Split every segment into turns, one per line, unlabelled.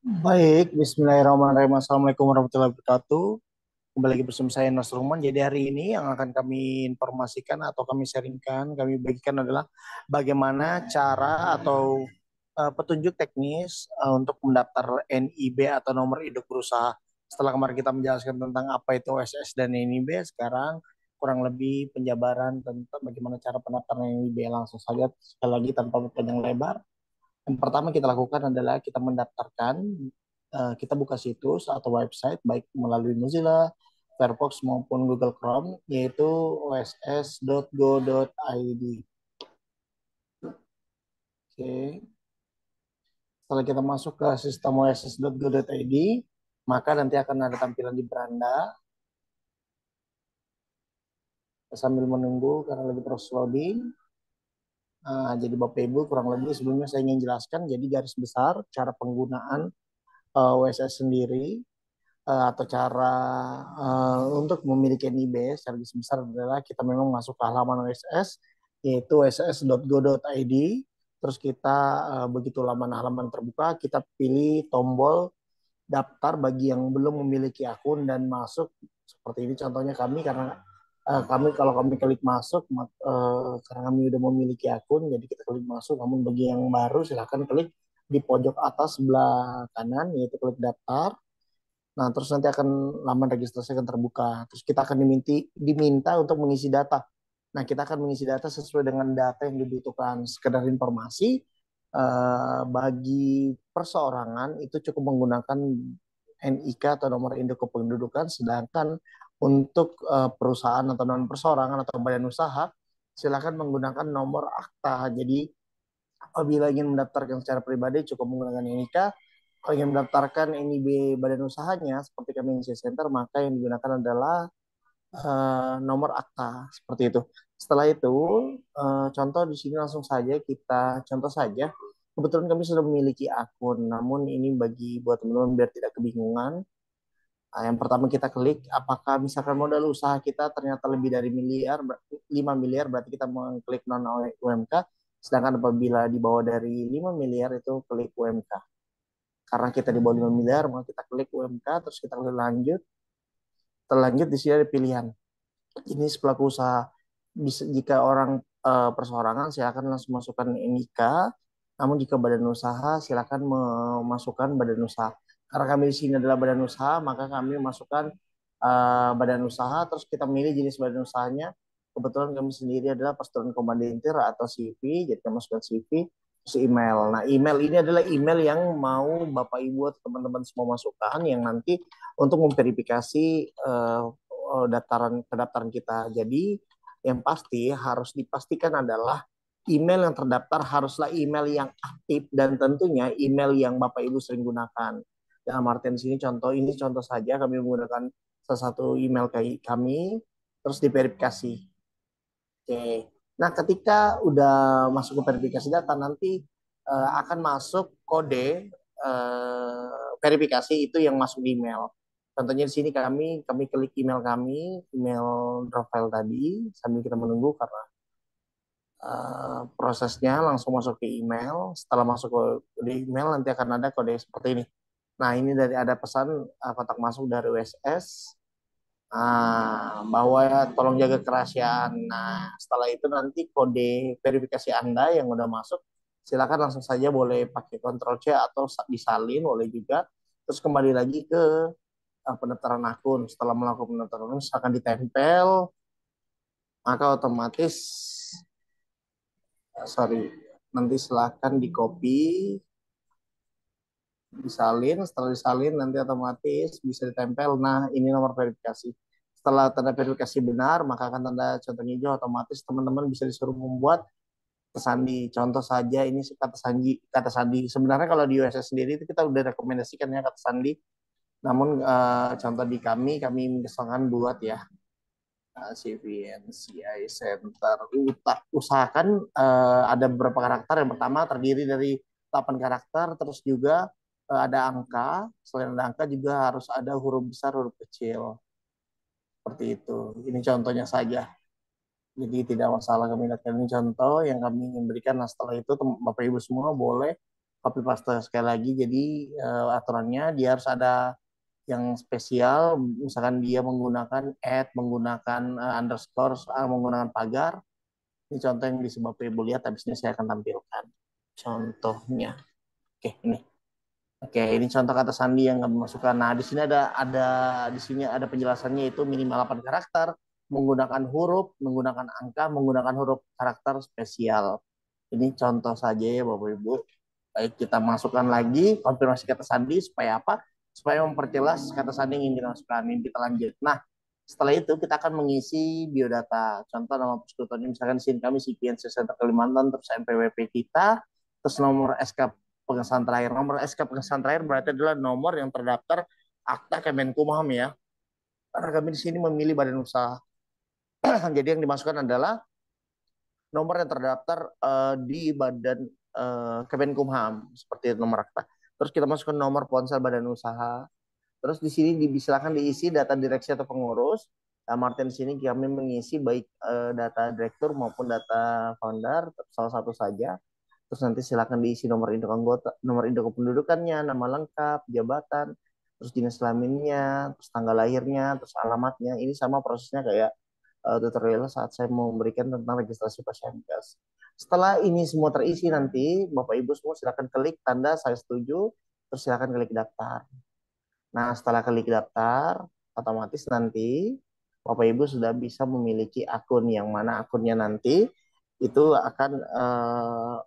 Baik, Bismillahirrahmanirrahim. Assalamualaikum warahmatullahi wabarakatuh. Kembali lagi bersama saya Nasruman. Jadi hari ini yang akan kami informasikan atau kami sharingkan, kami bagikan adalah bagaimana cara atau petunjuk teknis untuk mendaftar NIB atau nomor induk berusaha. Setelah kemarin kita menjelaskan tentang apa itu OSS dan NIB, sekarang kurang lebih penjabaran tentang bagaimana cara pendaftaran NIB. Langsung saja sekali lagi tanpa panjang lebar. Yang pertama kita lakukan adalah kita mendaftarkan, kita buka situs atau website baik melalui Mozilla, Firefox maupun Google Chrome yaitu oss.go.id. Oke, setelah kita masuk ke sistem oss.go.id, maka nanti akan ada tampilan di beranda. Sambil menunggu karena lagi proses loading. Jadi Bapak Ibu kurang lebih sebelumnya saya ingin jelaskan jadi garis besar cara penggunaan OSS sendiri atau cara untuk memiliki NIB secara besar adalah kita memang masuk ke halaman OSS yaitu oss.go.id. Terus kita begitu halaman terbuka kita pilih tombol daftar bagi yang belum memiliki akun dan masuk seperti ini contohnya kami karena kami kalau kami klik masuk karena kami sudah memiliki akun jadi kita klik masuk, namun bagi yang baru silahkan klik di pojok atas sebelah kanan yaitu klik daftar. Nah, terus nanti akan laman registrasi akan terbuka. Terus kita akan diminta untuk mengisi data. Nah, kita akan mengisi data sesuai dengan data yang dibutuhkan. Sekedar informasi, bagi perseorangan itu cukup menggunakan NIK atau nomor induk kependudukan, sedangkan untuk perusahaan atau non perseorangan atau badan usaha, silakan menggunakan nomor akta. Jadi, apabila ingin mendaftarkan secara pribadi cukup menggunakan NIK. Kalau ingin mendaftarkan NIB badan usahanya seperti kami Indonesia Center, maka yang digunakan adalah nomor akta seperti itu. Setelah itu, contoh di sini langsung saja kita contoh saja. Kebetulan kami sudah memiliki akun, namun ini bagi buat teman-teman biar tidak kebingungan. Yang pertama kita klik apakah misalkan modal usaha kita ternyata lebih dari miliar, 5 miliar berarti kita mengklik non UMK. Sedangkan apabila di bawah dari 5 miliar itu klik UMK. Karena kita di bawah 5 miliar, maka kita klik UMK, terus kita klik lanjut. Terlanjut di sini ada pilihan. Ini pelaku usaha. Bisa, jika orang perseorangan, silakan langsung masukkan NIK. Namun jika badan usaha, silakan memasukkan badan usaha. Karena kami di sini adalah badan usaha, maka kami masukkan badan usaha, terus kita milih jenis badan usahanya. Kebetulan kami sendiri adalah persetujuan komandantir atau CV, jadi kami masukkan CV, terus email. Nah, email ini adalah email yang mau Bapak Ibu atau teman-teman semua masukkan, yang nanti untuk memverifikasi pendaftaran kita. Jadi yang pasti harus dipastikan adalah email yang terdaftar haruslah email yang aktif dan tentunya email yang Bapak Ibu sering gunakan. Dalam artian sini contoh ini contoh saja kami menggunakan salah satu email kami terus diverifikasi. Oke. Nah, ketika udah masuk ke verifikasi data nanti akan masuk kode verifikasi itu yang masuk di email. Contohnya di sini kami klik email kami, email profile tadi sambil kita menunggu karena prosesnya langsung masuk ke email. Setelah masuk ke email nanti akan ada kode seperti ini. Nah, ini dari ada pesan kotak masuk dari USS bahwa tolong jaga kerahasiaan. Nah, setelah itu nanti kode verifikasi Anda yang udah masuk, silakan langsung saja boleh pakai Ctrl C atau disalin boleh juga. Terus kembali lagi ke pendaftaran akun. Setelah melakukan pendaftaran akun, akan ditempel, maka otomatis, sorry, nanti silakan di copy, disalin. Setelah disalin nanti otomatis bisa ditempel. Nah, ini nomor verifikasi. Setelah tanda verifikasi benar, maka akan tanda centang hijau, otomatis teman-teman bisa disuruh membuat kata sandi. Contoh saja ini kata sandi. Sebenarnya kalau di USS sendiri itu kita udah rekomendasikan ya kata sandi. Namun contoh di kami misalkan buat ya CVNCI Center. Usahakan ada beberapa karakter. Yang pertama terdiri dari 8 karakter, terus juga ada angka. Selain ada angka juga harus ada huruf besar, huruf kecil. Seperti itu. Ini contohnya saja. Jadi tidak masalah kami lihatkan ini contoh yang kami ingin berikan. Nah, setelah itu Bapak Ibu semua boleh copy paste sekali lagi. Jadi aturannya dia harus ada yang spesial, misalkan dia menggunakan add, menggunakan underscore, menggunakan pagar. Ini contoh yang bisa Bapak Ibu lihat, habis ini saya akan tampilkan contohnya. Oke, ini. Oke, ini contoh kata sandi yang kami masukkan. Nah, di sini ada penjelasannya itu minimal 8 karakter, menggunakan huruf, menggunakan angka, menggunakan huruf karakter spesial. Ini contoh saja ya Bapak Ibu. Baik, kita masukkan lagi konfirmasi kata sandi supaya apa? Supaya memperjelas kata sandi yang ingin kita masukkan. Ini kita lanjut. Nah, setelah itu kita akan mengisi biodata. Contoh nama persekutuannya misalkan di sini kami CPNC Center Kalimantan, terus NPWP kita, terus nomor SK pengesahan terakhir. Nomor SK pengesahan terakhir berarti adalah nomor yang terdaftar akta Kemenkumham ya. Karena kami di sini memilih badan usaha. Jadi yang dimasukkan adalah nomor yang terdaftar di badan Kemenkumham seperti nomor akta. Terus kita masukkan nomor ponsel badan usaha. Terus di sini silakan diisi data direksi atau pengurus. Nah, Martin di sini kami mengisi baik data direktur maupun data founder salah satu saja. Terus nanti silakan diisi nomor induk anggota, nomor induk kependudukannya, nama lengkap, jabatan, terus jenis kelaminnya, terus tanggal lahirnya, terus alamatnya. Ini sama prosesnya kayak tutorial saat saya mau memberikan tentang registrasi pasien gas. Setelah ini semua terisi nanti, Bapak Ibu semua silakan klik tanda saya setuju, terus silakan klik daftar. Nah, setelah klik daftar, otomatis nanti Bapak Ibu sudah bisa memiliki akun yang mana akunnya nanti itu akan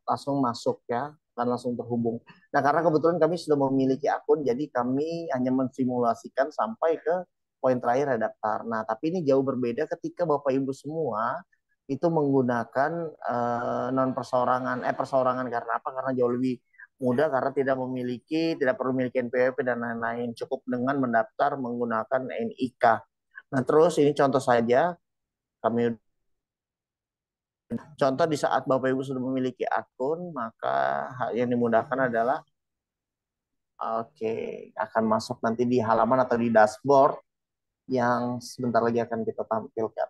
langsung masuk ya, akan langsung terhubung. Nah, karena kebetulan kami sudah memiliki akun, jadi kami hanya mensimulasikan sampai ke poin terakhir daftar. Nah, tapi ini jauh berbeda ketika Bapak Ibu semua itu menggunakan non perseorangan, perseorangan karena apa? Karena jauh lebih mudah karena tidak perlu memiliki NPWP dan lain-lain, cukup dengan mendaftar menggunakan NIK. Nah, terus ini contoh saja kami contoh di saat Bapak Ibu sudah memiliki akun, maka hal yang dimudahkan adalah oke, akan masuk nanti di halaman atau di dashboard yang sebentar lagi akan kita tampilkan.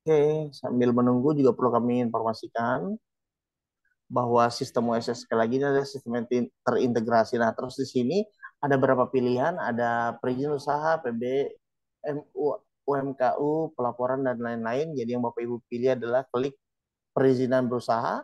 Oke, sambil menunggu juga perlu kami informasikan bahwa sistem OSS sekali lagi ini adalah sistem yang terintegrasi. Nah, terus di sini ada beberapa pilihan, ada perizinan usaha, PB, UMKU, pelaporan dan lain-lain. Jadi yang Bapak Ibu pilih adalah klik perizinan berusaha.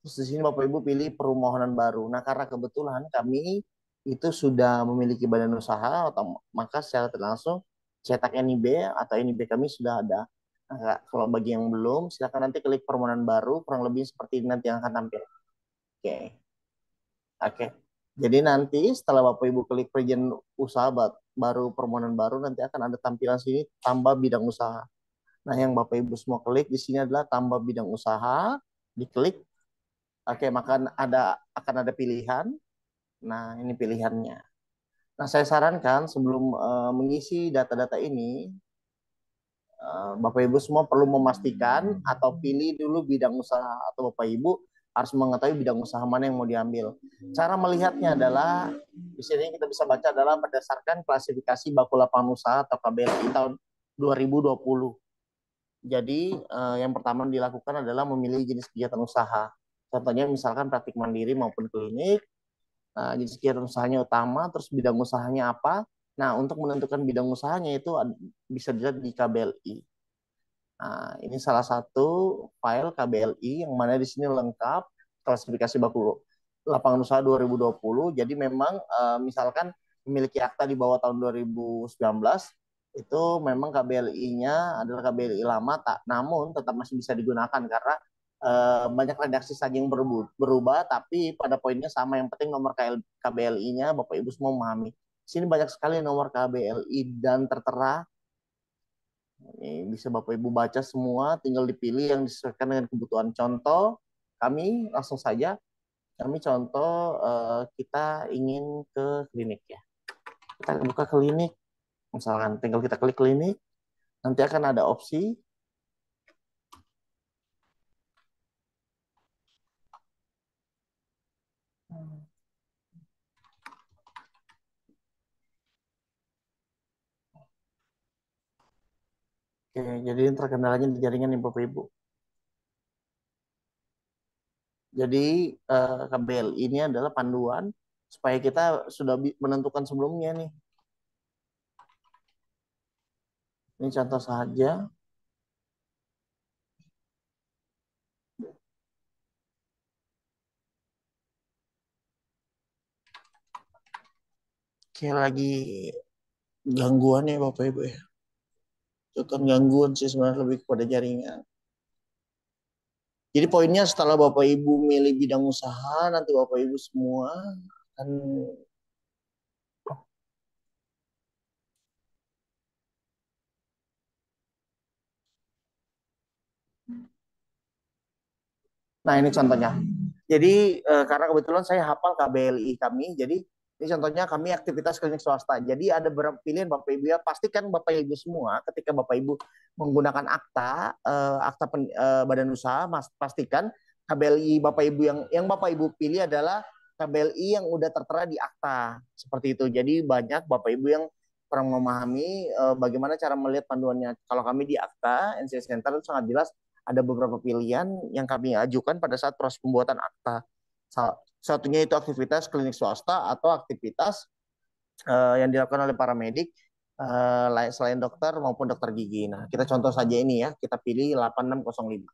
Terus di sini Bapak Ibu pilih permohonan baru. Nah, karena kebetulan kami itu sudah memiliki badan usaha, atau maka secara langsung cetak NIB atau NIB kami sudah ada. Nah, kalau bagi yang belum, silakan nanti klik permohonan baru, kurang lebih seperti ini nanti yang akan tampil. Oke, oke. Jadi nanti setelah Bapak Ibu klik perizinan usaha baru permohonan baru, nanti akan ada tampilan sini tambah bidang usaha. Nah, yang Bapak Ibu semua klik di sini adalah tambah bidang usaha, diklik. Oke, maka akan ada pilihan. Nah, ini pilihannya. Nah, saya sarankan sebelum mengisi data-data ini, Bapak Ibu semua perlu memastikan atau pilih dulu bidang usaha atau Bapak Ibu harus mengetahui bidang usaha mana yang mau diambil. Cara melihatnya adalah di sini kita bisa baca adalah berdasarkan klasifikasi baku lapangan usaha atau KBLI tahun 2020. Jadi yang pertama dilakukan adalah memilih jenis kegiatan usaha. Contohnya misalkan praktik mandiri maupun klinik. Jenis kegiatan usahanya utama, terus bidang usahanya apa. Nah, untuk menentukan bidang usahanya itu bisa dilihat di KBLI. Nah, ini salah satu file KBLI yang mana di sini lengkap klasifikasi baku lapangan usaha 2020. Jadi memang misalkan memiliki akta di bawah tahun 2019 itu memang KBLI-nya adalah KBLI lama, namun tetap masih bisa digunakan karena banyak redaksi saja yang berubah, tapi pada poinnya sama. Yang penting nomor KBLI-nya Bapak Ibu semua memahami. Di sini banyak sekali nomor KBLI dan tertera. Ini bisa Bapak Ibu baca semua, tinggal dipilih yang disesuaikan dengan kebutuhan. Contoh, kami langsung saja, kami contoh kita ingin ke klinik ya. Kita buka klinik, misalkan tinggal kita klik klinik, nanti akan ada opsi Oke, jadi terkendalanya di jaringan nih Bapak Ibu. Jadi KBLI ini adalah panduan supaya kita sudah menentukan sebelumnya nih. Ini contoh saja. Kayak lagi gangguan ya Bapak Ibu ya. Itu kan gangguan sih sebenarnya lebih kepada jaringan. Jadi poinnya setelah Bapak Ibu milih bidang usaha, nanti Bapak Ibu semua akan. Nah, ini contohnya. Jadi karena kebetulan saya hafal KBLI kami, jadi ini contohnya kami aktivitas klinik swasta. Jadi ada beberapa pilihan Bapak Ibu ya. Pastikan Bapak Ibu semua ketika Bapak Ibu menggunakan akta badan usaha, pastikan KBLI Bapak Ibu yang Bapak Ibu pilih adalah KBLI yang udah tertera di akta. Seperti itu. Jadi banyak Bapak Ibu yang kurang memahami bagaimana cara melihat panduannya. Kalau kami di akta NC Center itu sangat jelas ada beberapa pilihan yang kami ajukan pada saat proses pembuatan akta. Satunya itu aktivitas klinik swasta atau aktivitas yang dilakukan oleh paramedik selain dokter maupun dokter gigi. Nah, kita contoh saja ini ya, kita pilih 8605.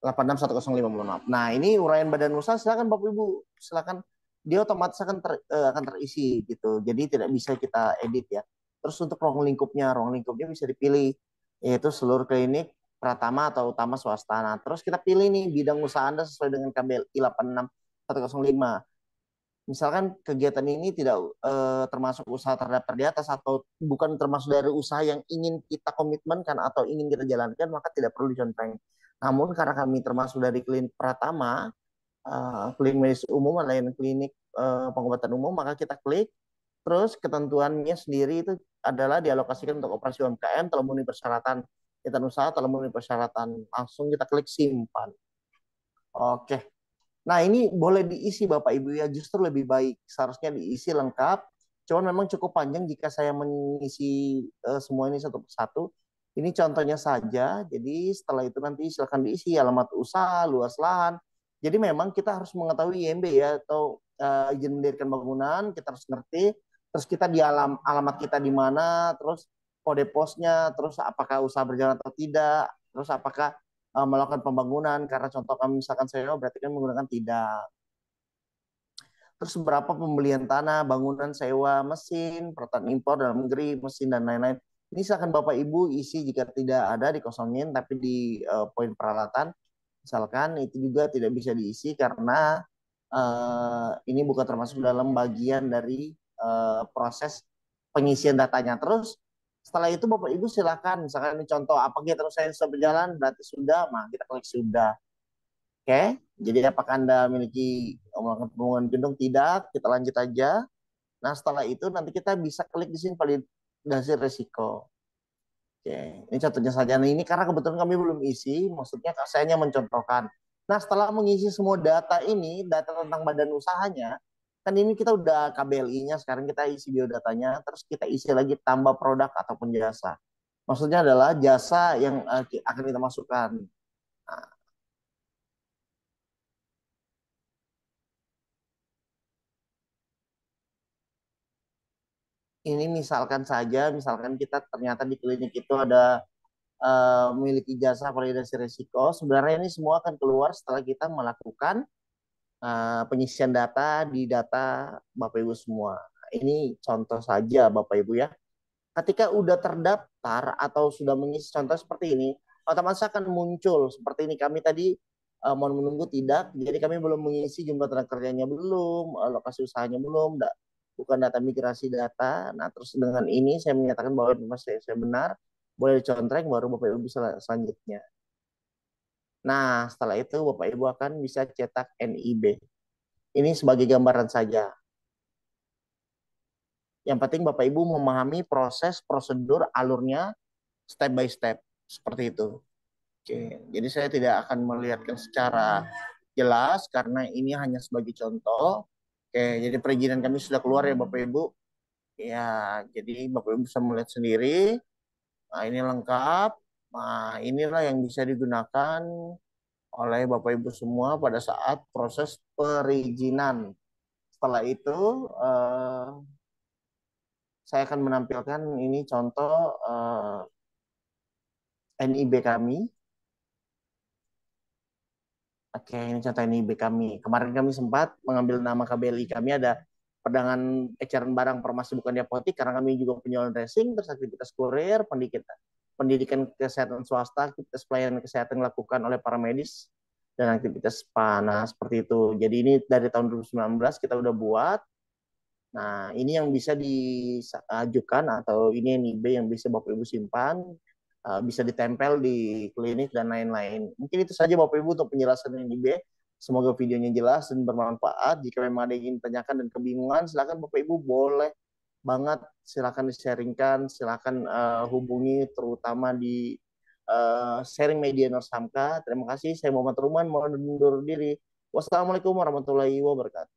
86105, mohon maaf. Nah, ini uraian badan usaha, silakan Bapak Ibu, silakan, dia otomatis akan terisi gitu. Jadi tidak bisa kita edit ya. Terus untuk ruang lingkupnya bisa dipilih yaitu seluruh klinik Pratama atau utama swasta. Nah, terus kita pilih nih bidang usaha Anda sesuai dengan KBLI 86105. Misalkan kegiatan ini tidak termasuk usaha terdaftar di atas atau bukan termasuk dari usaha yang ingin kita komitmenkan atau ingin kita jalankan, maka tidak perlu dicontohkan. Namun karena kami termasuk dari klinik Pratama, klinik medis umum, lain klinik pengobatan umum, maka kita klik. Terus ketentuannya sendiri itu adalah dialokasikan untuk operasi UMKM, telah memenuhi persyaratan kita usaha, telah memenuhi persyaratan. Langsung kita klik simpan. Oke. Nah, ini boleh diisi Bapak Ibu ya, justru lebih baik. Seharusnya diisi lengkap. Cuman memang cukup panjang jika saya mengisi semua ini satu persatu. Ini contohnya saja. Jadi setelah itu nanti silakan diisi alamat usaha, luas lahan. Jadi memang kita harus mengetahui IMB ya atau izin mendirikan bangunan, kita harus ngerti. Terus kita di alamat kita di mana, terus kode posnya, terus apakah usaha berjalan atau tidak, terus apakah melakukan pembangunan karena contoh kami misalkan sewa berarti kan menggunakan tidak. Terus berapa pembelian tanah, bangunan, sewa, mesin, peralatan impor dalam negeri, mesin dan lain-lain. Ini silakan Bapak Ibu isi jika tidak ada dikosongin, tapi di poin peralatan misalkan itu juga tidak bisa diisi karena ini bukan termasuk dalam bagian dari proses pengisian datanya. Terus setelah itu Bapak Ibu silakan misalkan ini contoh apa kegiatan usaha yang sudah berjalan berarti sudah, nah kita klik sudah. Oke, jadi apakah Anda memiliki melakukan pembangunan gedung? Tidak, kita lanjut aja. Nah, setelah itu nanti kita bisa klik di sini validasi risiko. Oke, ini contohnya saja. Nah, ini karena kebetulan kami belum isi, maksudnya saya hanya mencontohkan. Nah, setelah mengisi semua data ini, data tentang badan usahanya, kan ini kita udah KBLI-nya, sekarang kita isi biodatanya, terus kita isi lagi tambah produk ataupun jasa. Maksudnya adalah jasa yang akan kita masukkan. Nah, ini misalkan saja, misalkan kita ternyata di klinik itu ada memiliki jasa validasi risiko. Sebenarnya ini semua akan keluar setelah kita melakukan penyisian data di data Bapak Ibu semua. Ini contoh saja Bapak Ibu ya. Ketika udah terdaftar atau sudah mengisi contoh seperti ini, otomatis akan muncul seperti ini. Kami tadi mohon menunggu tidak, jadi kami belum mengisi jumlah tenaga kerjanya belum, lokasi usahanya belum, bukan data migrasi data. Nah, terus dengan ini saya menyatakan bahwa informasi saya benar, boleh dicontreng, baru Bapak Ibu bisa selanjutnya. Nah, setelah itu Bapak Ibu akan bisa cetak NIB. Ini sebagai gambaran saja. Yang penting Bapak Ibu memahami proses, prosedur, alurnya, step by step. Seperti itu. Oke, jadi saya tidak akan melihatkan secara jelas karena ini hanya sebagai contoh. Oke, jadi perizinan kami sudah keluar ya Bapak Ibu. Ya, jadi Bapak Ibu bisa melihat sendiri. Nah, ini lengkap. Nah, inilah yang bisa digunakan oleh Bapak Ibu semua pada saat proses perizinan. Setelah itu saya akan menampilkan ini contoh NIB kami. Oke, ini contoh NIB kami. Kemarin kami sempat mengambil nama KBLI kami ada perdagangan eceran barang farmasi bukan di apotik karena kami juga penjualan dressing, terus aktivitas kurir, pendidikan kesehatan swasta, aktivitas pelayanan kesehatan dilakukan oleh para medis dan aktivitas spa. Nah, seperti itu. Jadi ini dari tahun 2019 kita udah buat. Nah, ini yang bisa diajukan atau ini NIB yang bisa Bapak Ibu simpan, bisa ditempel di klinik dan lain-lain. Mungkin itu saja Bapak Ibu untuk penjelasan NIB. Semoga videonya jelas dan bermanfaat. Jika memang ada yang ingin tanyakan dan kebingungan, silakan Bapak Ibu boleh banget silakan di-sharingkan, silakan hubungi terutama di sharing media Norsamka. Terima kasih. Saya Muhammad Ruman, mohon undur diri. Wassalamualaikum warahmatullahi wabarakatuh.